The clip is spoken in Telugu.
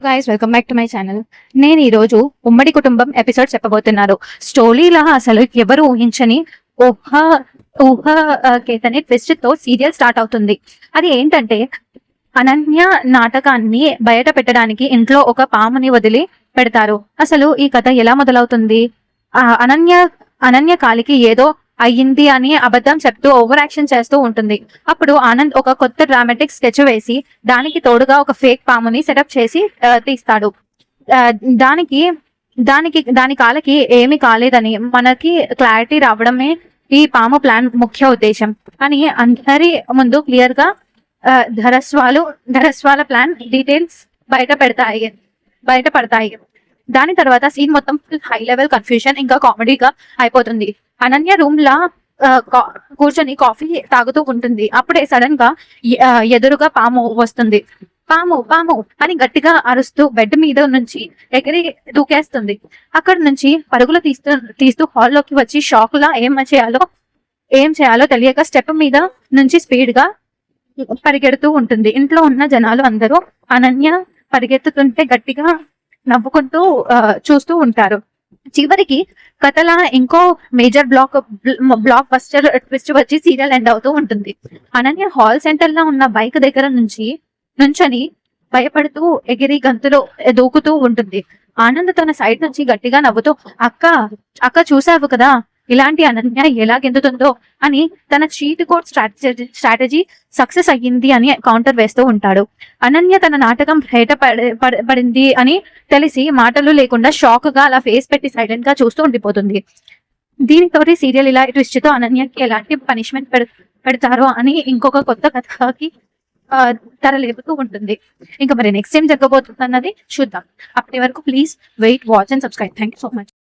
Guys welcome back to my channel. నేను ఈ రోజు ఉమ్మడి కుటుంబం ఎపిసోడ్ చెప్పబోతున్నాను. స్టోరీలా అసలు ఎవరు ఊహించని ఊహ ఊహ కేతనే ట్విస్ట్ తో సీరియల్ స్టార్ట్ అవుతుంది. అది ఏంటంటే అనన్య నాటకాన్ని బయట పెట్టడానికి ఇంట్లో ఒక పాముని వదిలి పెడతారు. అసలు ఈ కథ ఎలా మొదలవుతుంది? అనన్య అనన్య కాలికి ఏదో అయ్యింది అని అబద్ధం చెప్తూ ఓవర్ యాక్షన్ చేస్తూ ఉంటుంది. అప్పుడు ఆనంద్ ఒక కొత్త డ్రామాటిక్ స్కెచ్ వేసి దానికి తోడుగా ఒక ఫేక్ పాముని సెటప్ చేసి తీస్తాడు. దానికి దానికి దాని కాలకి ఏమి కాలేదని మనకి క్లారిటీ రావడమే ఈ పాము ప్లాన్ ముఖ్య ఉద్దేశం అని అందరి ముందు క్లియర్ గా ధరస్వాల ప్లాన్ డీటెయిల్స్ బయటపడతాయి. దాని తర్వాత సీన్ మొత్తం హై లెవెల్ కన్ఫ్యూజన్ ఇంకా కామెడీగా అయిపోతుంది. అనన్య రూమ్ లా కూర్చొని కాఫీ తాగుతూ ఉంటుంది. అప్పుడే సడన్ గా ఎదురుగా పాము వస్తుంది. పాము పాము అని గట్టిగా అరుస్తూ బెడ్ మీద నుంచి ఎగిరి దూకేస్తుంది. అక్కడ నుంచి పరుగులు తీస్తూ హాల్లోకి వచ్చి షాక్ లా ఏం చేయాలో తెలియక స్టెప్ మీద నుంచి స్పీడ్ గా పరిగెడుతూ ఉంటుంది. ఇంట్లో ఉన్న జనాలు అందరూ అనన్య పరిగెత్తుతుంటే గట్టిగా నవ్వుకుంటూ చూస్తూ ఉంటారు. చివరికి కథలా ఇంకో మేజర్ బ్లాక్ బస్టర్ ట్విస్ట్ వచ్చి సీరియల్ ఎండ్ అవుతూ ఉంటుంది. అనన్య హాల్ సెంటర్ లో ఉన్న బైక్ దగ్గర నుంచొని భయపడుతూ ఎగిరి గంతులో దూకుతూ ఉంటుంది. ఆనంద్ తన సైడ్ నుంచి గట్టిగా నవ్వుతూ అక్క చూసావు కదా ఇలాంటి అనన్య ఎలా గెంతుతుందో అని తన చీట్ కోడ్ స్ట్రాటజీ సక్సెస్ అయ్యింది అని కౌంటర్ వేస్తూ ఉంటాడు. అనన్య తన నాటకం పడింది అని తెలిసి మాటలు లేకుండా షాక్ గా అలా ఫేస్ పెట్టి సైలెంట్ గా చూస్తూ ఉండిపోతుంది. దీనితోటి సీరియల్ ఇలా ట్విస్ట్ తో అనన్యకి ఎలాంటి పనిష్మెంట్ పెడతారో అని ఇంకొక కొత్త కథకి తెరలేపుతూ ఉంటుంది. ఇంకా మరి నెక్స్ట్ టైం జరగబోతుంది అన్నది చూద్దాం. అప్పటి వరకు please wait, watch and subscribe. Thank you so much.